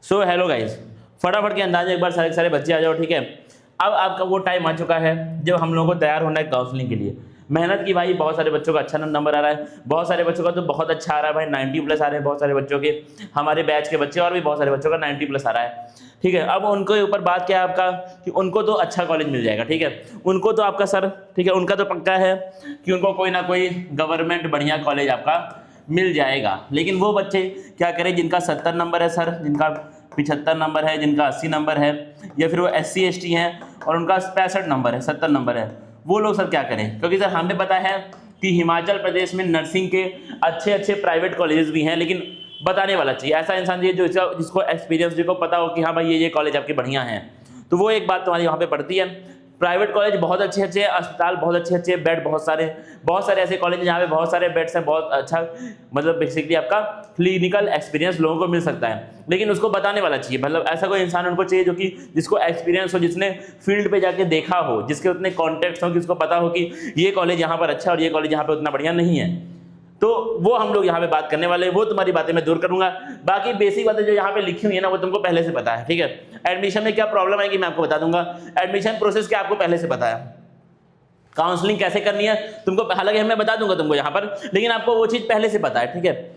So hello guys, फटाफट के अंदाजे एक बार सारे बच्चे आ जाओ, ठीक है। अब आपका वो टाइम आ चुका है जब हम लोगों को तैयार होना है काउंसलिंग के लिए। मेहनत की भाई, बहुत सारे बच्चों का अच्छा नंबर आ रहा है, बहुत सारे बच्चों का तो बहुत अच्छा आ रहा है भाई, 90 प्लस आ रहे हैं बहुत सारे बच्चों के, हमारे बैच के बच्चे, और भी बहुत सारे बच्चों का 90 प्लस आ रहा है, ठीक है। अब उनके ऊपर बात क्या है आपका कि उनको तो अच्छा कॉलेज मिल जाएगा, ठीक है। उनको तो आपका सर, ठीक है, उनका तो पक्का है कि उनको कोई ना कोई गवर्नमेंट बढ़िया कॉलेज आपका मिल जाएगा। लेकिन वो बच्चे क्या करें जिनका 70 नंबर है सर, जिनका 75 नंबर है, जिनका 80 नंबर है, या फिर वो SC ST हैं और उनका 65 नंबर है, 70 नंबर है, वो लोग सर क्या करें? क्योंकि सर हमें पता है कि हिमाचल प्रदेश में नर्सिंग के अच्छे अच्छे प्राइवेट कॉलेजेस भी हैं, लेकिन बताने वाला चाहिए, ऐसा इंसान चाहिए जो जिसको एक्सपीरियंस, जिसको पता हो कि हाँ भाई ये कॉलेज आपके बढ़िया हैं। तो वो एक बात तुम्हारी वहाँ पे पड़ती है। प्राइवेट कॉलेज बहुत अच्छे अच्छे, अस्पताल बहुत अच्छे अच्छे, बेड बहुत सारे ऐसे कॉलेज जहाँ पे बहुत सारे बेड्स हैं, बहुत अच्छा मतलब बेसिकली आपका क्लिनिकल एक्सपीरियंस लोगों को मिल सकता है। लेकिन उसको बताने वाला चाहिए, मतलब ऐसा कोई इंसान उनको चाहिए जो कि जिसको एक्सपीरियंस हो, जिसने फील्ड पे जाके देखा हो, जिसके उतने कॉन्टेक्ट्स हो कि उसको पता हो कि ये कॉलेज यहाँ पर अच्छा और ये कॉलेज यहाँ पे उतना बढ़िया नहीं है। तो वो हम लोग यहाँ पे बात करने वाले हैं, वो तुम्हारी बातें मैं दूर करूंगा। बाकी बेसिक बातें जो यहाँ पे लिखी हुई है ना, वो तुमको पहले से पता है, ठीक है। एडमिशन में क्या प्रॉब्लम आएगी मैं आपको बता दूंगा। एडमिशन प्रोसेस क्या आपको पहले से पता है, काउंसलिंग कैसे करनी है तुमको, हालांकि मैं बता दूंगा तुमको यहाँ पर, लेकिन आपको वो चीज पहले से पता है, ठीक है।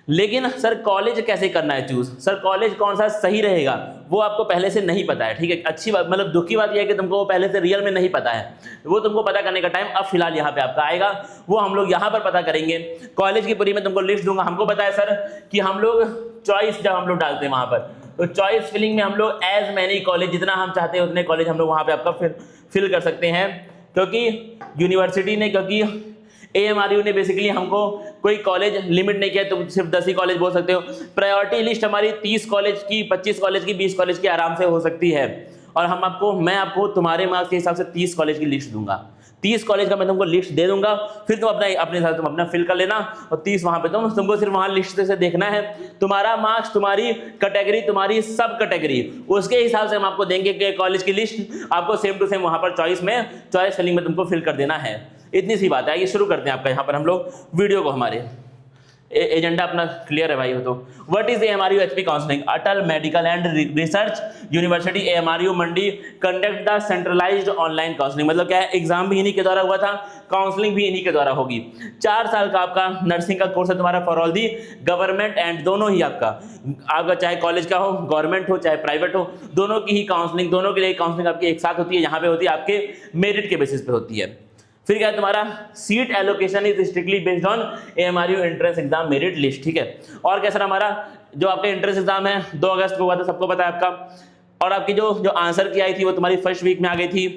लेकिन सर कॉलेज कैसे करना है चूज, सर कॉलेज कौन सा सही रहेगा वो आपको पहले से नहीं पता है, ठीक है। अच्छी बात, मतलब दुख की बात यह है कि तुमको वो पहले से रियल में नहीं पता है। वो तुमको पता करने का टाइम अब फिलहाल यहाँ पे आपका आएगा, वो हम लोग यहाँ पर पता करेंगे। कॉलेज की पूरी मैं तुमको लिस्ट दूंगा। हमको पता है सर कि हम लोग चॉइस जब हम लोग डालते हैं वहाँ पर, तो चॉइस फिलिंग में हम लोग एज मैनी कॉलेज, जितना हम चाहते हैं उतने कॉलेज हम लोग वहाँ पे आपका फिल कर सकते हैं। क्योंकि यूनिवर्सिटी ने, क्योंकि AMRU ने बेसिकली हमको कोई कॉलेज लिमिट नहीं किया, तुम सिर्फ 10 ही कॉलेज बोल सकते हो। प्रायोरिटी लिस्ट हमारी 30 कॉलेज की, 25 कॉलेज की, 20 कॉलेज की आराम से हो सकती है। और मैं आपको तुम्हारे मार्क्स के हिसाब से 30 कॉलेज की लिस्ट दूंगा। 30 कॉलेज का मैं तुमको लिस्ट दे दूंगा, फिर तुम अपने हिसाब से तुम अपना फिल कर लेना, और 30 वहां पे तुमको सिर्फ वहां लिस्ट से देखना है। तुम्हारा मार्क्स, तुम्हारी कैटेगरी, तुम्हारी सब कैटेगरी, उसके हिसाब से हम आपको देंगे कि कॉलेज की लिस्ट आपको सेम टू सेम वहां पर चॉइस फिलिंग में तुमको फिल कर देना है। इतनी सी बात है। आइए शुरू करते हैं आपका यहाँ पर हम लोग वीडियो को। हमारे एजेंडा अपना क्लियर है भाई हो तो। What is AMRU HP counselling? Atal medical and research university AMRU Mandi conduct the centralised online counselling. मतलब क्या है, एग्जाम भी इन्हीं के द्वारा हुआ था, काउंसलिंग भी इन्हीं के द्वारा होगी। 4 साल का आपका नर्सिंग का कोर्स है तुम्हारा for all the government and, दोनों ही आपका चाहे कॉलेज का हो, गवर्नमेंट हो चाहे प्राइवेट हो, दोनों की ही काउंसलिंग, दोनों के लिए काउंसलिंग आपकी एक साथ होती है। यहाँ पे होती है आपके मेरिट के बेसिस पे होती है। फिर क्या है तुम्हारा seat allocation is strictly based on AMRU entrance exam merit list, ठीक है। और क्या सर, हमारा जो आपका एंट्रेंस एग्जाम है 2 अगस्त को हुआ था, सबको पता है आपका। और आपकी जो आंसर की आई थी वो तुम्हारी फर्स्ट वीक में आ गई थी।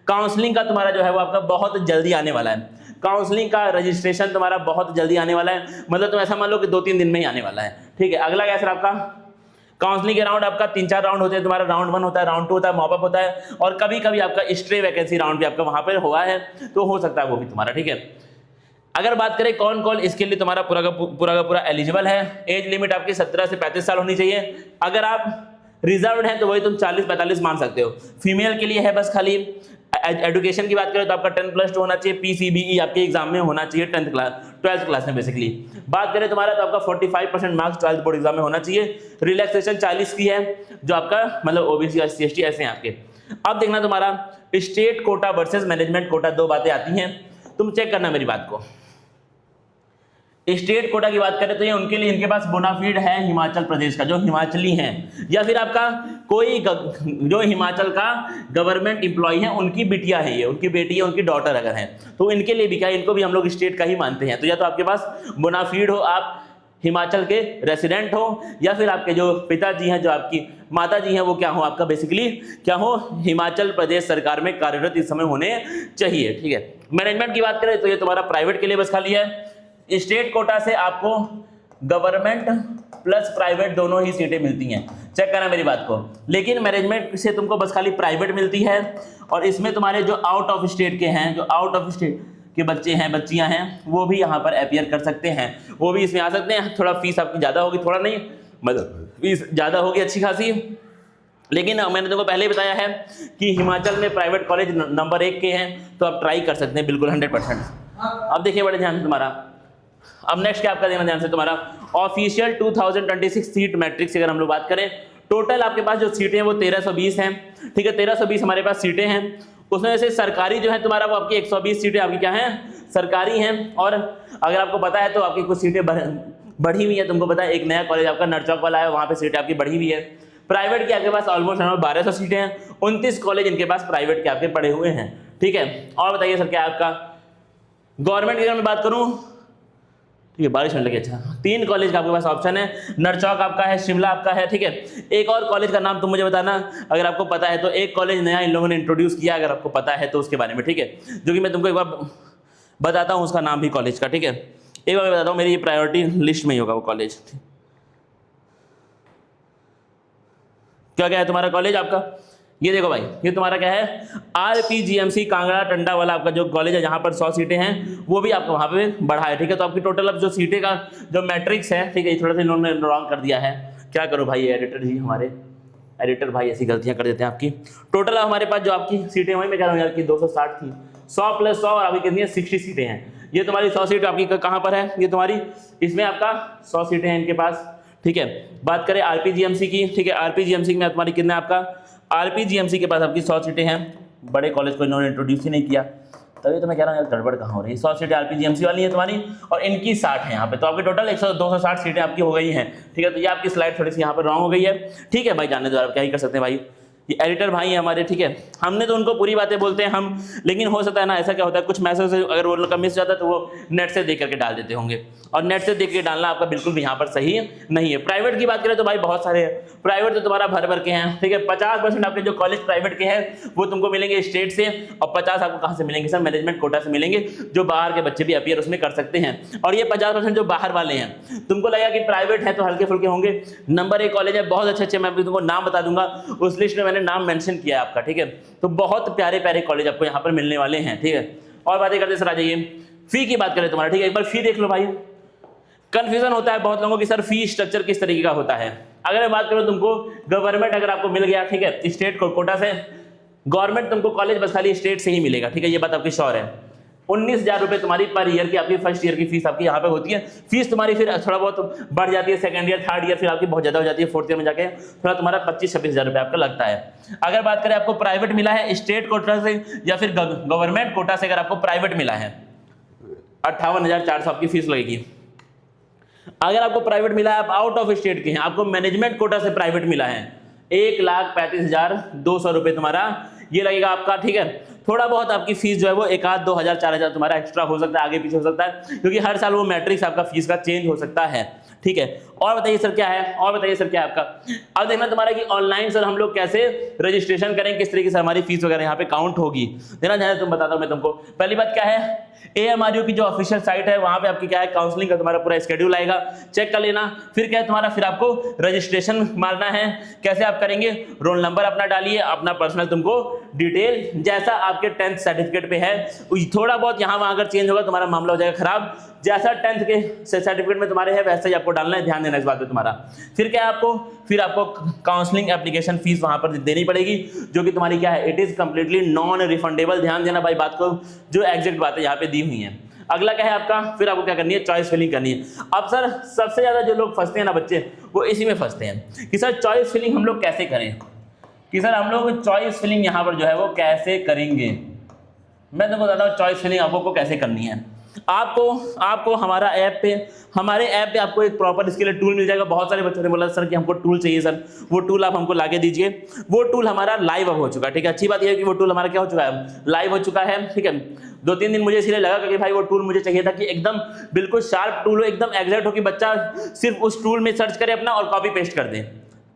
काउंसलिंग का तुम्हारा जो है वो आपका बहुत जल्दी आने वाला है। काउंसलिंग का रजिस्ट्रेशन तुम्हारा बहुत जल्दी आने वाला है, मतलब तुम ऐसा मान लो कि 2-3 दिन में ही आने वाला है, ठीक है। अगला क्या सर, आपका काउंसलिंग के राउंड आपका 3-4 राउंड होते हैं तुम्हारा। राउंड 1 होता है, राउंड 2 होता है, मॉपअप होता है, और कभी कभी आपका स्ट्रे वैकेंसी राउंड भी आपका वहां पर हुआ है, तो हो सकता है वो भी तुम्हारा, ठीक है। अगर बात करें कौन कौन इसके लिए तुम्हारा पूरा का पूरा एलिजिबल है, एज लिमिट आपकी 17 से 35 साल होनी चाहिए। अगर आप रिजर्व्ड है तो वही तुम 40-45 मान सकते हो। फीमेल के लिए है बस खाली। एजुकेशन की बात करें तो आपका 10+2 होना चाहिए, PCBE आपके एग्जाम में होना चाहिए 12th क्लास में बेसिकली। बात करें तुम्हारा तो आपका 45% मार्क्स 12th बोर्ड एग्जाम में होना चाहिए। रिलैक्सेशन 40 की है, जो आपका मतलब OBC और SC ST ऐसे हैं आपके। अब देखना तुम्हारा state quota versus management quota, 2 बातें आती हैं, तुम चेक करना मेरी बात को। स्टेट कोटा की बात करें तो ये उनके लिए, इनके पास बोनाफिड है हिमाचल प्रदेश का, जो हिमाचली हैं, या फिर आपका कोई जो हिमाचल का गवर्नमेंट एम्प्लॉय है, उनकी बिटिया है, ये उनकी बेटी है, उनकी डॉटर अगर है, तो इनके लिए भी क्या, इनको भी हम लोग स्टेट का ही मानते हैं। तो या तो आपके पास बोनाफिड हो, आप हिमाचल के रेसिडेंट हो, या फिर आपके जो पिताजी हैं, जो आपकी माता जी हैं, वो क्या हो, आपका बेसिकली क्या हो, हिमाचल प्रदेश सरकार में कार्यरत इस समय होने चाहिए, ठीक है। मैनेजमेंट की बात करें तो ये तुम्हारा प्राइवेट के लिए बस खाली है। स्टेट कोटा से आपको गवर्नमेंट प्लस प्राइवेट दोनों ही सीटें मिलती हैं, चेक करना मेरी बात को। लेकिन मैनेजमेंट से तुमको बस खाली प्राइवेट मिलती है, और इसमें तुम्हारे जो आउट ऑफ स्टेट के हैं, जो आउट ऑफ स्टेट के बच्चे हैं, बच्चियां हैं, वो भी यहाँ पर अपीयर कर सकते हैं, वो भी इसमें आ सकते हैं। थोड़ा फीस आपकी ज़्यादा होगी, थोड़ा नहीं मतलब फीस ज़्यादा होगी अच्छी खासी, लेकिन मैंने तुमको पहले ही बताया है कि हिमाचल में प्राइवेट कॉलेज नंबर 1 के हैं, तो आप ट्राई कर सकते हैं बिल्कुल 100%। अब देखिए बड़े ध्यान से तुम्हारा, अब नेक्स्ट क्या आपका देना ध्यान से, तुम्हारा ऑफिशियल 2026 सीट मैट्रिक्स अगर हम लोग बात करें टोटल आपके पास जो सीटें हैं वो 1320 हैं, ठीक है। 1320 हमारे पास सीटें हैं, उसमें से सरकारी जो है तुम्हारा वो आपकी 120 सीटें आपकी क्या हैं, सरकारी हैं। और अगर आपको पता है तो आपकी कुछ सीटें बढ़ी हुई है, तुमको पता है एक नया कॉलेज आपका नरचौक वाला है, वहाँ पे सीटें आपकी बढ़ी हुई है। प्राइवेट के आपके पास ऑलमोस्ट 1200 सीटें हैं, 29 कॉलेज इनके पास प्राइवेट के आपके पड़े हुए हैं, ठीक है। और बताइए सर क्या है आपका गवर्नमेंट की अगर मैं बात करूँ, ठीक है, बारिश होने लगी, अच्छा। 3 कॉलेज का आपके पास ऑप्शन है, नरचौक आपका है, शिमला आपका है, ठीक है। एक और कॉलेज का नाम तुम मुझे बताना अगर आपको पता है तो, एक कॉलेज नया इन लोगों ने इंट्रोड्यूस किया अगर आपको पता है तो उसके बारे में, ठीक है, जो कि मैं तुमको एक बार बताता हूँ उसका नाम भी कॉलेज का, ठीक है। एक बार मैं बताता हूँ, मेरी प्रायोरिटी लिस्ट में ही होगा वो कॉलेज। क्या क्या है तुम्हारा कॉलेज आपका, ये देखो भाई, ये तुम्हारा क्या है, RPGMC कांगड़ा टंडा वाला आपका जो कॉलेज है, जहाँ पर 100 सीटें हैं, वो भी आपको वहाँ पे बढ़ा है, ठीक है। तो आपकी टोटल अब जो सीटें का जो मैट्रिक्स है, ठीक है, थोड़ा सा इन्होंने रॉन्ग कर दिया है, क्या करो भाई, एडिटर जी, हमारे एडिटर भाई ऐसी गलतियाँ कर देते हैं आपकी। टोटल हमारे पास जो आपकी सीटें वही मैं कह रहा हूँ यार कि 260 थी, 100 + 100 और अभी कितनी है, 60 सीटें हैं। ये तुम्हारी 100 सीट आपकी कहाँ पर है, ये तुम्हारी इसमें आपका 100 सीटें हैं इनके पास, ठीक है। बात करें RPGMC की, ठीक है, RPGMC में तुम्हारी कितना आपका, RPGMC के पास आपकी 100 सीटें हैं, बड़े कॉलेज को इन्होंने इंट्रोड्यूस ही नहीं किया, तभी तो मैं कह रहा हूँ यार गड़बड़ कहाँ हो रही है। 100 सीटें RPGMC वाली है तुम्हारी और इनकी 60 है यहाँ पे, तो आपके टोटल 260 सीटें आपकी हो गई हैं, ठीक है। तो ये आपकी स्लाइड थोड़ी सी यहाँ पर रॉन्ग हो गई है, ठीक है भाई, जानने दो, आप क्या ही कर सकते हैं भाई, ये एडिटर भाई है हमारे, ठीक है। हमने तो उनको पूरी बातें बोलते हैं हम, लेकिन हो सकता है ना, ऐसा क्या होता है कुछ मैसेज अगर वो लोग का मिस जाता है तो वो नेट से देख करके डाल देते होंगे, और नेट से देख के डालना आपका बिल्कुल भी यहाँ पर सही नहीं है। प्राइवेट की बात करें तो भाई बहुत सारे हैं, प्राइवेट तो तुम्हारा भर भर के हैं, ठीक है। 50% आपके जो कॉलेज प्राइवेट के हैं वो तुमको मिलेंगे स्टेट से, और 50 आपको कहाँ से मिलेंगे सर, मैनेजमेंट कोटा से मिलेंगे, जो बाहर के बच्चे भी अपीयर उसमें कर सकते हैं। और ये 50% जो बाहर वाले हैं, तुमको लगा कि प्राइवेट है तो हल्के फुल्के होंगे, नंबर 1 कॉलेज है, बहुत अच्छे, मैं तुमको नाम बता दूंगा, उस लिस्ट में मैंने नाम मेंशन किया आपका, ठीक है। तो बहुत प्यारे प्यारे कॉलेज आपको यहाँ पर मिलने वाले हैं, ठीक है। और बातें करते सर आ जाइए, फी की बात करें तुम्हारा, ठीक है, एक बार फी देख लो भाई। कंफ्यूजन होता है बहुत लोगों की सर फी स्ट्रक्चर किस तरीके का होता है। अगर मैं बात करूं तुमको गवर्नमेंट अगर आपको मिल गया, ठीक है, स्टेट कोटा से गवर्नमेंट तुमको कॉलेज बस खाली स्टेट से ही मिलेगा, ठीक है, ये बात आपकी श्योर है। 19,000 रुपये तुम्हारी पर ईयर की आपकी फर्स्ट ईयर की फीस आपकी यहाँ पे होती है। फीस तुम्हारी फिर थोड़ा बहुत बढ़ जाती है, सेकंड ईयर थर्ड ईयर फिर आपकी बहुत ज़्यादा हो जाती है, फोर्थ ईयर में जाके थोड़ा तुम्हारा 25-26 हज़ार रुपये आपका लगता है। अगर बात करें आपको प्राइवेट मिला है स्टेट कोटा से या फिर गवर्नमेंट कोटा से, अगर आपको प्राइवेट मिला है 58,400 आपकी फीस लगेगी। अगर आपको प्राइवेट मिला है, आप आउट ऑफ स्टेट के हैं, आपको मैनेजमेंट कोटा से प्राइवेट मिला है, 1,35,200 रुपये तुम्हारा ये लगेगा आपका, ठीक है। थोड़ा बहुत आपकी फीस जो है वो 1,000-2,000 4,000 तुम्हारा एक्स्ट्रा हो सकता है, आगे पीछे हो सकता है, क्योंकि हर साल वो मैट्रिक्स आपका फीस का चेंज हो सकता है, ठीक है। और बताइए सर क्या है, और बताइए सर क्या है आपका, अब देखना तुम्हारा कि ऑनलाइन सर हम लोग कैसे रजिस्ट्रेशन करें, किस तरीके से हमारी फीस वगैरह यहाँ पे काउंट होगी, देना चाहे तुम बताता हूँ मैं तुमको। पहली बात क्या है, AMRU की जो ऑफिशियल साइट है वहां पे आपकी क्या है, काउंसलिंग का तुम्हारा पूरा स्केड्यूल आएगा, चेक कर लेना। फिर क्या है तुम्हारा, फिर आपको रजिस्ट्रेशन मारना है। कैसे आप करेंगे, रोल नंबर अपना डालिए, अपना पर्सनल तुमको डिटेल जैसा आपके 10th सर्टिफिकेट पे है, थोड़ा बहुत यहाँ वहां अगर चेंज होगा तुम्हारा मामला हो जाएगा खराब, जैसा 10th के सर्टिफिकेट में तुम्हारे है वैसा ही आपको डालना है, ध्यान देना इस बात पे तुम्हारा। फिर क्या है आपको काउंसलिंग एप्लीकेशन फीस वहां पर देनी पड़ेगी, जो कि तुम्हारी क्या है, it is completely non refundable. ध्यान देना भाई बात को, जो एग्जैक्ट बातें यहाँ पे दी हुई हैं। अगला क्या है आपका, फिर आपको क्या करनी है, चॉइस फिलिंग करनी है। अब सर सबसे ज्यादा जो लोग फंसते हैं ना बच्चे, वो इसी में फंसते हैं कि सर चॉइस फिलिंग हम लोग कैसे करें, कि सर हम लोग चॉइस फिलिंग यहाँ पर जो है वो कैसे करेंगे। मैं तुमको बताता हूँ चॉइस फिलिंग आपको कैसे करनी है। आपको हमारे ऐप पे आपको एक प्रॉपर इसके लिए टूल मिल जाएगा। बहुत सारे बच्चों ने बोला सर कि हमको टूल चाहिए सर, वो टूल आप हमको लाके दीजिए। वो टूल हमारा लाइव अब हो चुका है, ठीक है। अच्छी बात यह है कि वो टूल हमारा क्या हो चुका है, लाइव हो चुका है, ठीक है। 2-3 दिन मुझे इसलिए लगा क्योंकि भाई वो टूल मुझे चाहिए था कि एकदम बिल्कुल शार्प टूल हो, एकदम एग्जैक्ट हो कि बच्चा सिर्फ उस टूल में सर्च करे अपना और कॉपी पेस्ट कर दे।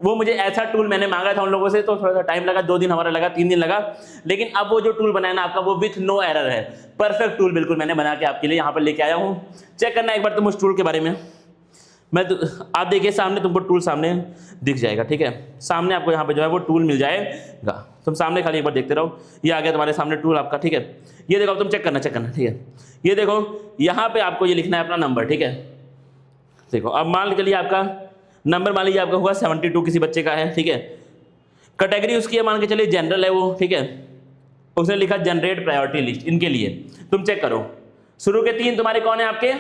वो मुझे ऐसा टूल मैंने मांगा था उन लोगों से, तो थोड़ा सा टाइम लगा, 2 दिन हमारा लगा, 3 दिन लगा, लेकिन अब वो जो टूल बनाया ना आपका, वो विथ नो एरर है, परफेक्ट टूल बिल्कुल मैंने बना के आपके लिए यहाँ पर लेके आया हूँ। चेक करना एक बार तुम उस टूल के बारे में। आप देखिए सामने तुमको टूल सामने दिख जाएगा, ठीक है। सामने आपको यहाँ पे जो है वो टूल मिल जाएगा, तुम सामने खाली एक बार देखते रहो। ये आ गया तुम्हारे सामने टूल आपका, ठीक है। ये देखो तुम चेक करना, ठीक है। ये देखो यहाँ पे आपको ये लिखना है अपना नंबर, ठीक है। देखो अब मान के लिए आपका नंबर मान लीजिए आपका हुआ 72 किसी बच्चे का है, ठीक है। कैटेगरी उसकी है, मान के चलिए जनरल है वो, ठीक है। उसने लिखा जनरेट प्रायोरिटी लिस्ट इनके लिए। तुम चेक करो शुरू के 3 तुम्हारे कौन है आपके,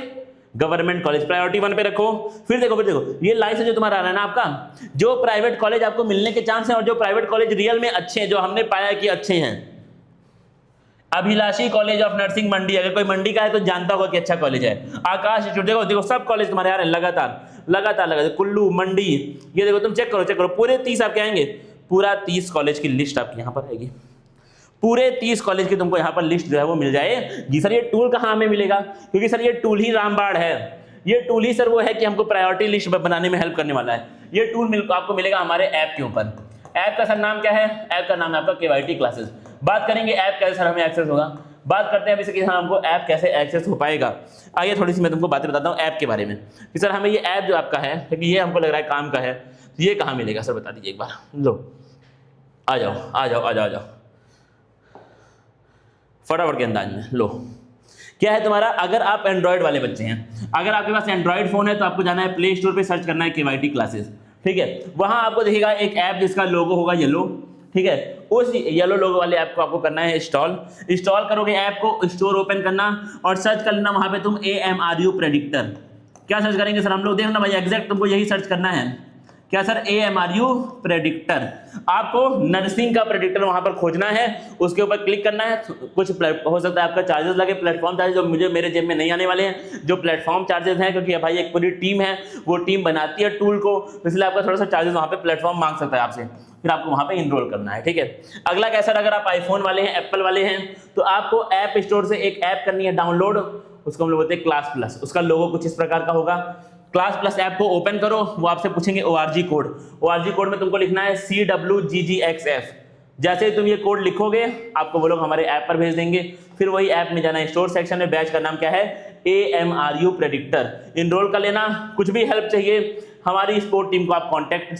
गवर्नमेंट कॉलेज प्रायोरिटी 1 पे रखो। फिर देखो ये लाइसेंस जो तुम्हारा आ रहा है ना आपका, जो प्राइवेट कॉलेज आपको मिलने के चांस हैं और जो प्राइवेट कॉलेज रियल में अच्छे हैं, जो हमने पाया कि अच्छे हैं, अभिलाषी कॉलेज ऑफ नर्सिंग मंडी, अगर कोई मंडी का है तो जानता होगा कि अच्छा कॉलेज है। आकाश इंस्टीट्यूट, देखो सब कॉलेज तुम्हारे आ रहे हैं लगातार कुल्लू, मंडी, ये देखो तुम चेक करो पूरे 30 आपके आएंगे, पूरा 30 कॉलेज की लिस्ट आपकी यहाँ पर आएगी, पूरे 30 कॉलेज की तुमको यहाँ पर लिस्ट जो है वो मिल जाएगी। सर ये टूल कहाँ हमें मिलेगा? क्योंकि सर ये टूल ही रामबाण है, ये टूल ही सर वो है कि हमको प्रायोरिटी लिस्ट बनाने में हेल्प करने वाला है। ये टूल आपको मिलेगा हमारे ऐप के ऊपर। ऐप का सर नाम क्या है? ऐप का नाम है आपका KYT क्लासेस। बात करेंगे ऐप कैसे सर हमें एक्सेस होगा, बात करते हैं अभी से कि हमको ऐप कैसे एक्सेस हो पाएगा। आइए थोड़ी सी मैं तुमको बातें बताता हूँ ऐप के बारे में कि सर हमें ये ऐप जो आपका है, क्योंकि ये हमको लग रहा है काम का है, ये कहाँ मिलेगा सर बता दीजिए एक बार। लो आ जाओ फटाफट के अंदाज में। लो क्या है तुम्हारा, अगर आप एंड्रॉइड वाले बच्चे हैं, अगर आपके पास एंड्रॉइड फोन है तो आपको जाना है प्ले स्टोर पे, सर्च करना है KYT क्लासेस, ठीक है। वहां आपको दिखेगा एक ऐप जिसका लोगो होगा येलो, ठीक है। उस येलो लोगो वाले ऐप को आपको करना है इंस्टॉल करोगे ऐप को, स्टोर ओपन करना और सर्च कर लेना वहां पे तुम AMRU प्रेडिक्टर। क्या सर्च करेंगे सर हम लोग, देखना भाई एग्जैक्ट तुमको यही सर्च करना है। क्या सर? AMRU predictor. आपको नर्सिंग का प्रेडिक्टर वहां पर खोजना है, उसके ऊपर क्लिक करना है। कुछ हो सकता है आपका चार्जेस लगे, प्लेटफॉर्म चार्जेस जो मेरे जेब में नहीं आने वाले हैं, जो प्लेटफॉर्म चार्जेस हैं, क्योंकि भाई एक पूरी टीम है, वो टीम बनाती है टूल को, इसलिए आपका थोड़ा सा चार्जेस वहां पे प्लेटफॉर्म मांग सकता है आपसे, फिर आपको वहां पे इनरोल करना है, ठीक है। अगला कैसा, अगर आप आईफोन वाले हैं, एप्पल वाले हैं, तो आपको ऐप स्टोर से एक ऐप करनी है डाउनलोड, उसको हम लोग बोलते हैं क्लास प्लस। उसका लोगो कुछ इस प्रकार का होगा। क्लास प्लस ऐप को ओपन करो, वो आपसे पूछेंगे ORG कोड में तुमको लिखना है CWGGXF। जैसे ही तुम ये कोड लिखोगे आपको वो लोग हमारे ऐप पर भेज देंगे, फिर वही ऐप में जाना है, स्टोर सेक्शन में बैच का नाम क्या है, AMRU प्रेडिक्टर, इनरोल कर लेना। कुछ भी हेल्प चाहिए हमारी सपोर्ट टीम को आप कांटेक्ट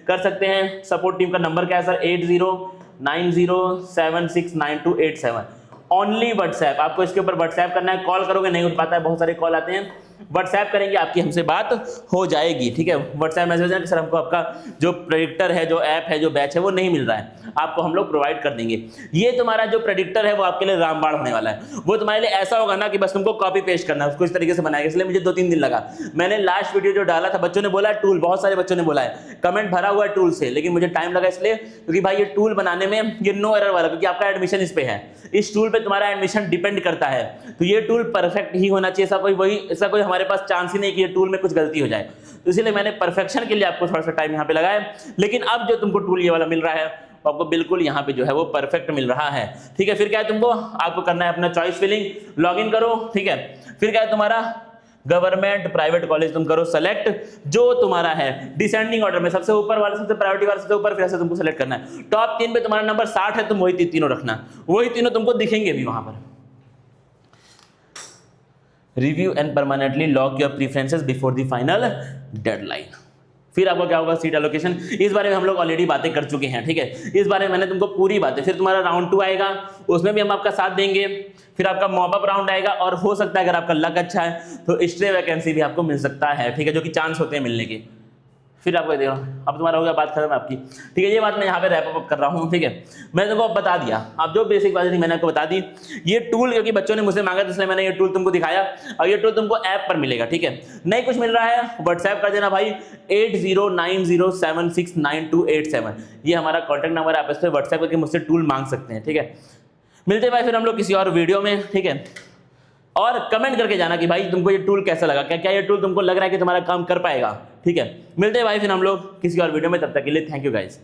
कर सकते हैं। सपोर्ट टीम का नंबर क्या है सर? 8090769287। ओनली व्हाट्सएप, आपको इसके ऊपर व्हाट्सएप करना है। कॉल करोगे नहीं उठ पाता है, बहुत सारे कॉल आते हैं, व्हाट्सएप करेंगे आपकी हमसे बात हो जाएगी, ठीक है। व्हाट्सएप मैसेज है कि सर हमको आपका जो प्रेडिक्टर है, जो ऐप है, जो बैच है वो नहीं मिल रहा है, आपको हम लोग प्रोवाइड कर देंगे। ये तुम्हारा जो प्रेडिक्टर है वो आपके लिए रामबाण होने वाला है। वो तुम्हारे लिए ऐसा होगा ना कि बस तुमको कॉपी पेस्ट करना है, उसको इस तरीके से बनाएगा। इसलिए मुझे 2-3 दिन लगा। मैंने लास्ट वीडियो जो डाला था, बच्चों ने बोला टूल, बहुत सारे बच्चों ने बोला है, कमेंट भरा हुआ है टूल से, लेकिन मुझे टाइम लगा इसलिए क्योंकि भाई ये टूल बनाने में ये नो एरर वाला, क्योंकि आपका एडमिशन इस पे है, इस टूल पे तुम्हारा एडमिशन डिपेंड करता है, तो ये टूल परफेक्ट ही होना चाहिए। ऐसा कोई हमारे पास चांस ही नहीं कि ये टूल में कुछ गलती हो जाए, तो इसीलिए मैंने परफेक्शन के लिए आपको थोड़ा सा टाइम यहाँ पे लगाया। लेकिन अब जो तुमको टूल ये वाला मिल रहा है वो आपको बिल्कुल यहाँ पे जो है वो परफेक्ट मिल रहा है, ठीक है। फिर क्या है, तुमको आपको करना है अपना चॉइस फिलिंग, लॉगिन करो, ठीक है। फिर क्या है तुम्हारा गवर्नमेंट प्राइवेट कॉलेज तुम करो सेलेक्ट, जो तुम्हारा है डिसेंडिंग ऑर्डर में, सबसे ऊपर वाला, सबसे प्रायोरिटी वाला सबसे ऊपर, फिर ऐसे तुमको सेलेक्ट करना है। टॉप 3 पे तुम्हारा नंबर 60 है, तुम वही तीनों रखना, वही तीनों तुमको दिखेंगे भी वहां पर। Review and permanently lock your preferences before the final deadline. फिर आपको क्या होगा, सीट एलोकेशन, इस बारे में हम लोग ऑलरेडी बातें कर चुके हैं, ठीक है। इस बारे में मैंने तुमको पूरी बातें, फिर तुम्हारा राउंड 2 आएगा, उसमें भी हम आपका साथ देंगे। फिर आपका मॉपअप राउंड आएगा, और हो सकता है अगर आपका लक अच्छा है तो स्ट्रे वैकेंसी भी आपको मिल सकता है, ठीक है, जो कि चांस होते हैं मिलने के। फिर आपको देखो, अब तुम्हारा हो गया बात खत्म आपकी, ठीक है। ये बात मैं यहाँ पे रैप अप कर रहा हूँ, ठीक है। मैंने तुमको अब बता दिया, अब जो बेसिक बातें थी मैंने आपको बता दी। ये टूल क्योंकि बच्चों ने मुझसे मांगा था, इसलिए मैंने ये टूल तुमको दिखाया, और ये टूल तुमको ऐप पर मिलेगा, ठीक है। नहीं कुछ मिल रहा है व्हाट्सएप कर देना भाई, 8090769287, ये हमारा कॉन्टैक्ट नंबर है, आप इस पर व्हाट्सएप करके मुझसे टूल मांग सकते हैं, ठीक है। मिलते भाई फिर हम लोग किसी और वीडियो में, ठीक है। और कमेंट करके जाना कि भाई तुमको ये टूल कैसा लगा, क्या ये टूल तुमको लग रहा है कि तुम्हारा काम कर पाएगा, ठीक है। मिलते हैं भाई फिर हम लोग किसी और वीडियो में, तब तक के लिए थैंक यू गाइस।